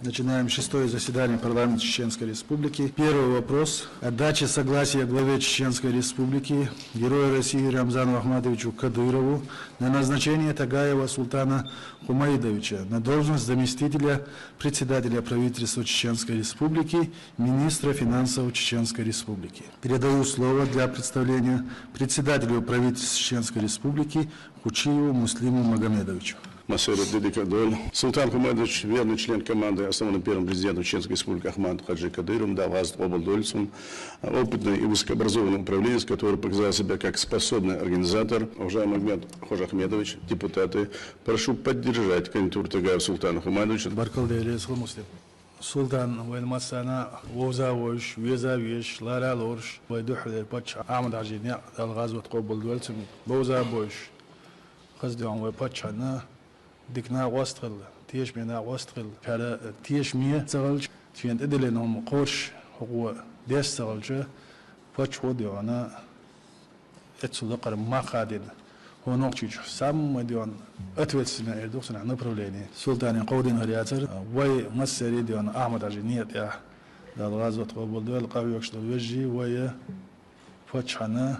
Начинаем 6-е заседание парламента Чеченской Республики. Первый вопрос. Отдача согласия главе Чеченской Республики, Герою России Рамзану Ахматовичу Кадырову на назначение Тагаева Султана Хумаидовича на должность заместителя председателя правительства Чеченской Республики, министра финансов Чеченской Республики. Передаю слово для представления председателю правительства Чеченской Республики Хучиеву Муслиму Магомедовичу. Масерет Дедикадоль. Султан Хумаидович, верный член команды, основанный первым президентом Чеченской Республики Ахматом Хаджи Кадыровым, Даваз Облдольцем, опытный и высокообразованный управленец, который показал себя как способный организатор. Уважаемый Ахмед Хожахмедович, депутаты, прошу поддержать кандидатуру Тагаева Султана Хумаидовича. Султан Вельмасана, Вовзавош, Везавиш, Лара Лорш, Вайдухлер, Пач, Ахмад Ажиня, Алгазут Облдольцем, Вовзавош, Хаздиан Вайпачана. دكنا واسطل تيش منا واسطل كذا تيش مية سغلش فين إدلينهم قرش هو ديش سغلش فش ودي أنا اتسلقر ما قادين هو نوقش سام مديون أتوت سنة إردوك سنة نبروليني سلطان قودين هرياتر وي مسري ديون أحمد عجينية يا الغازوة قبل دول قوي يكشل الوجي وي فش أنا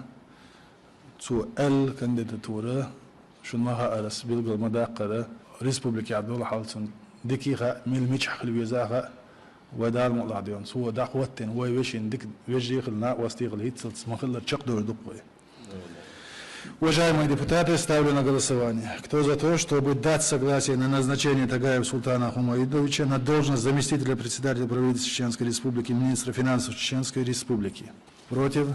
سؤال كانديداتورة شو ما هارس بيلقى مداقرة ريسبوبليكي عبد الله حالسن دقيقة ميل ميتش حقل بيزاها ودار مقلعديون سو داق وتن ويشين دك ويجي خلنا واستيغل هيتسلت смахло чакдор дупой. Уважаемые депутаты, ставлю на голосование. Кто за то, чтобы дать согласие на назначение Тагаева Султана Хумаидовича на должность заместителя председателя правительства Чеченской Республики, министра финансов Чеченской Республики? Против?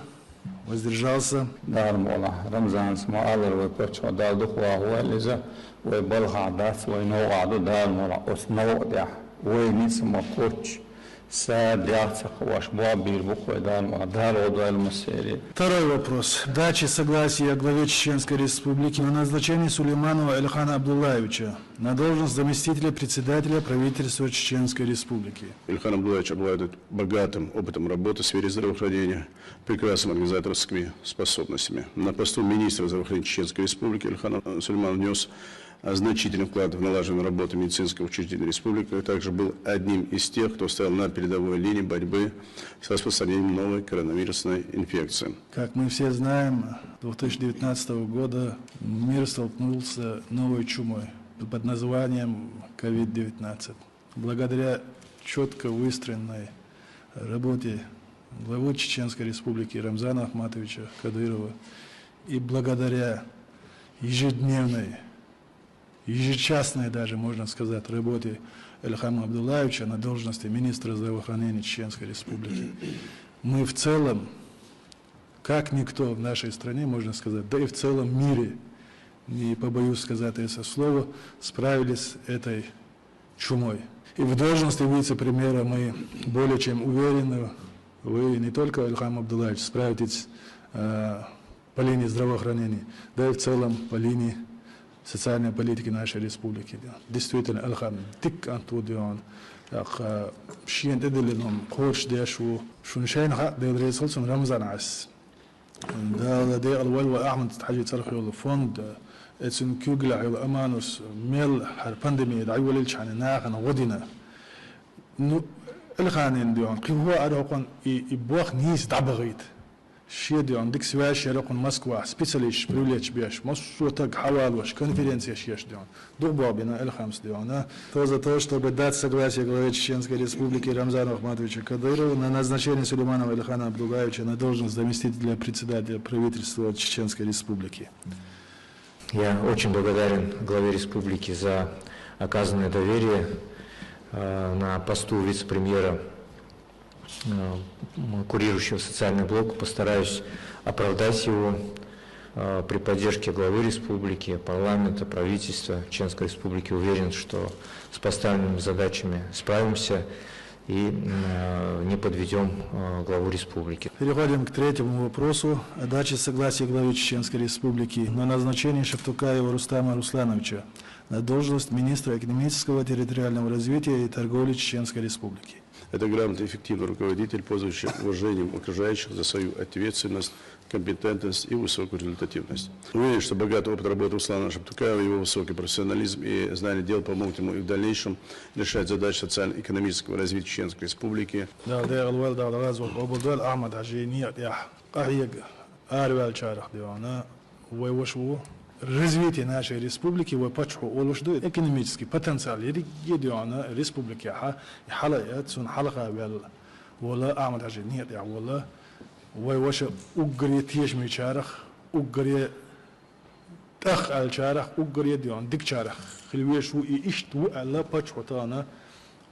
Воздержался. Рамзан Смаалер выпорчил дал духва уэлиза ويبلغ عداث وينوع دال مرا أثناء ده وينيس مقرش سادياتك واشباب بيربوك دال مرا دال ودال مسيري. Второй вопрос. Дача согласия главе Чеченской Республики на назначение Сулейманова Эльхана Абдуллаевича на должность заместителя председателя правительства Чеченской Республики. Ильхан Абдуллаевич обладает богатым опытом работы в сфере здравоохранения, прекрасными организаторскими способностями. На посту министра здравоохранения Чеченской Республики Ильхан Сулейманов внес значительный вклад в налаживание работы медицинского учреждения республики, а также был одним из тех, кто стоял на передовой линии борьбы с распространением новой коронавирусной инфекции. Как мы все знаем, 2019 года мир столкнулся с новой чумой под названием COVID-19. Благодаря четко выстроенной работе главы Чеченской Республики Рамзана Ахматовича Кадырова и благодаря ежечасной даже, можно сказать, работе Эльхама Абдуллаевича на должности министра здравоохранения Чеченской Республики, мы в целом, как никто в нашей стране, можно сказать, да и в целом мире, не побоюсь сказать это слово, справились с этой чумой. И в должности вице-премьера мы более чем уверены, вы не только, Эльхам Абдуллаевич, справитесь по линии здравоохранения, да и в целом по линии социальной политики нашей республики. Действительно, Эльхам, тик антудион, шиен эделином, корш дешу, шуншайн ха дедресолсон Рамзан ас. Да, де алвал Ахмад Хаджи Цархиол фонд, этсен кюгла ил аманус мел хар пандемия дайвал илчан нахана година. Ну, Эльханин дион, киву аракон и бог низ дабагит. شيء عن ديك سواء شرق موسكو سبيشاليش بريوليتش بيش مصوتك حوالوش конференция شيش ديون دوبا بنا الخمس ديون то за то, чтобы дать согласие главе Чеченской Республики Рамзану Ахматовичу Кадырову на назначение Сулейманова Эльхана Абдуллаевича на должность заместителя председателя правительства Чеченской Республики. Я очень благодарен главе республики за оказанное доверие на посту вице-премьера, курирующего социальный блок. Постараюсь оправдать его при поддержке главы республики, парламента, правительства Чеченской Республики. Уверен, что с поставленными задачами справимся и не подведем главу республики. Переходим к третьему вопросу. О даче согласия главы Чеченской Республики на назначение Шавтукаева Рустама Руслановича на должность министра экономического, территориального развития и торговли Чеченской Республики. Это грамотный, эффективный руководитель, пользующий уважением окружающих за свою ответственность, компетентность и высокую результативность. Уверен, что богатый опыт работы Руслана Шаптукаева, его высокий профессионализм и знание дел помогут ему и в дальнейшем решать задачи социально-экономического развития Чеченской Республики. Развитие нашей республики вы почему улучшили экономический потенциал региона республики حلقة سون حلقة ولا أعمل حاجة نيت يا ولا وش أقري تيش ميشارخ أقري تخ الشارخ أقري ديون ديك شارخ خلوي شو إيشتو على почему تانا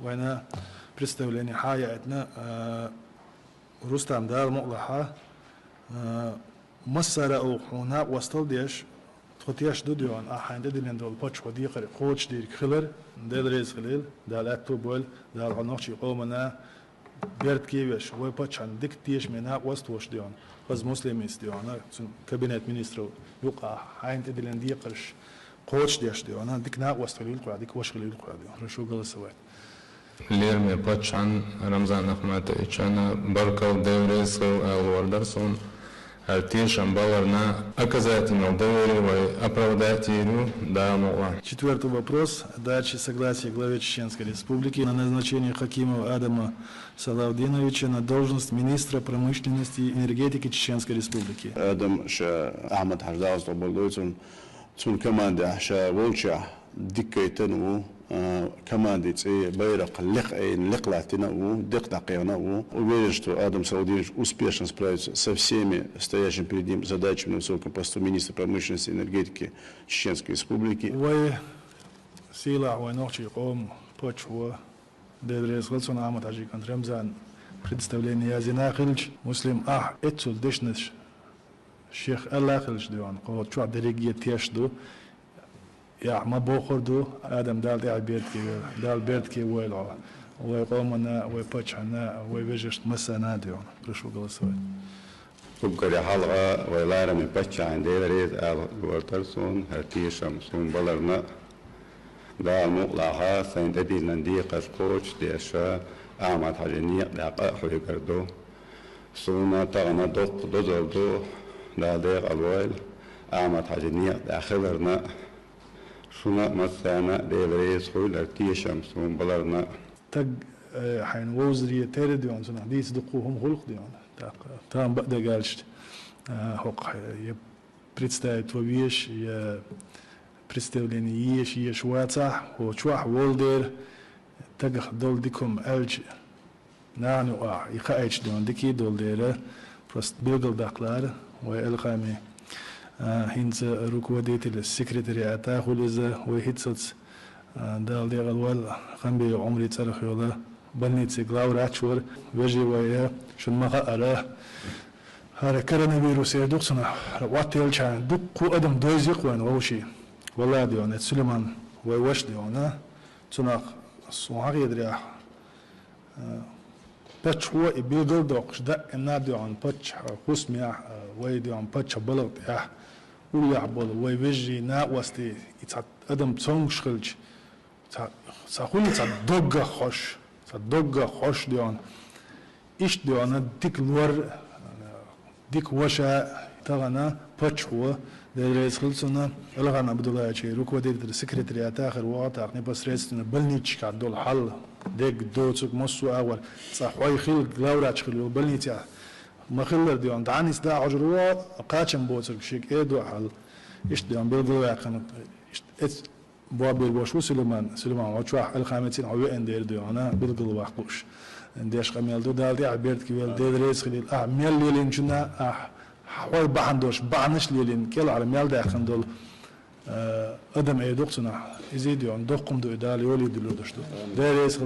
وأنا представление حياتنا رستم دار مقلحة مسرة أو هنا وصل ديش تختيش دوديون أحيان دلين دول باتش ودي قري خوش دير خلر دل ريز خليل دال أكتوبول دال عناقشي قومنا بيرد كيفش وي باتش عن ديك تيش منها وستوش ديون خز مسلميس ديون كابينت مينسترو يقع حين دلين دي قرش خوش ديش ديون ديك نا وست خليل قرا ديك وش خليل قرا ديون رشو قال سوات ليرمي باتش عن رمضان أحمد أنا بركة دوريس الوردرسون Артишам баларна оказательно доверие и оправдательную данного. Четвертый вопрос. Дачи согласия главе Чеченской Республики на назначение Хакимова Адама Салавдиновича на должность министра промышленности и энергетики Чеченской Республики. Адам Ша Ахмад Хаждауз Лобалдойцун цун команда Ша Волча диккайтану командиц байрак ликлатина дикдакиона. Уверен, что Адам Салавдинович успешно справится со всеми стоящими перед ним задачами на высоком посту министра промышленности и энергетики Чеченской Республики. Вы сила вы ночи ком почва дедрес Хилсон Ахмад Хаджикан Рамзан представление Язина Хилч муслим этцул дешнеш Шейх Аллах Хилч диван قوت شو درجية تيشدو يا ما بخوردو آدم دال دال بيرد كي ويلا ويقومنا ويبتشنا ويبجشت مسنا ديون برشو قلصوي. وبكرة حلقة ويلارا من بتشا عند ديريز الورترسون هرتي شمسون بلرنا دا مقلعها سين دبي نندي قسقوش ديشا أعمد حجنيق داقا حوي كردو سونا تغنى دوق دوزردو دا ديق الويل أعمد حجنيق دا خبرنا شونا مسانا ديريز خوي لرتي شمسون بلرنا تق حين وزري تيرديون سنة ديس دقوهم خلق ديون там бадагальшт хок я представить вовеш я представление еш ваца о чуах волдер тагх дол диком элч нану ихаич дон дики дол дера просто билгал дакlar والخامي هينز руководитель секретариата хулиза وهيتسوس дал дегал خامبي عمري царх يولا больницы главврач вежи ويا شن ما قرأ هذا كورونا يدوقنا واتيل شان دق أدم دوزيق وين ووشي والله ديونا سليمان ويوش ديونا تناق صوغ يدري بتش هو يبيدل دوقش دا إن ديون بتش قسمي ويديون بتش بلغ يا ويعبد ويوجي نا وستي يتعد أدم تونغ شغلج سأقول تصدق خوش ديون إيش ديونا ديك لور ديك وشا تغنى بتشوا درس خلصنا الغنا بدولا شيء руководитель секретариата آخر وقت непосредственно больничка дол حل ديك دوتك مصو أول صحوي خيل غلاوراتش خيل больница ما خيل ديون دعني سدا عجروا قاتشم بوتك شيك إيدو حل إيش ديون بيلدوا كانوا إيش بوابير بوشو سليمان وشوا الخامسين عوي إندير ديونا بيلقوا واقوش ديش قميل دو دالدي عبيرت كيل ديدريس خليل ميل ليلين جنا حوال بعندوش بعنش ليلين كل على ميل داخل دول ادم اي دوقتنا يزيدون دوقم دو ادالي ولي دلو دشتو ديريس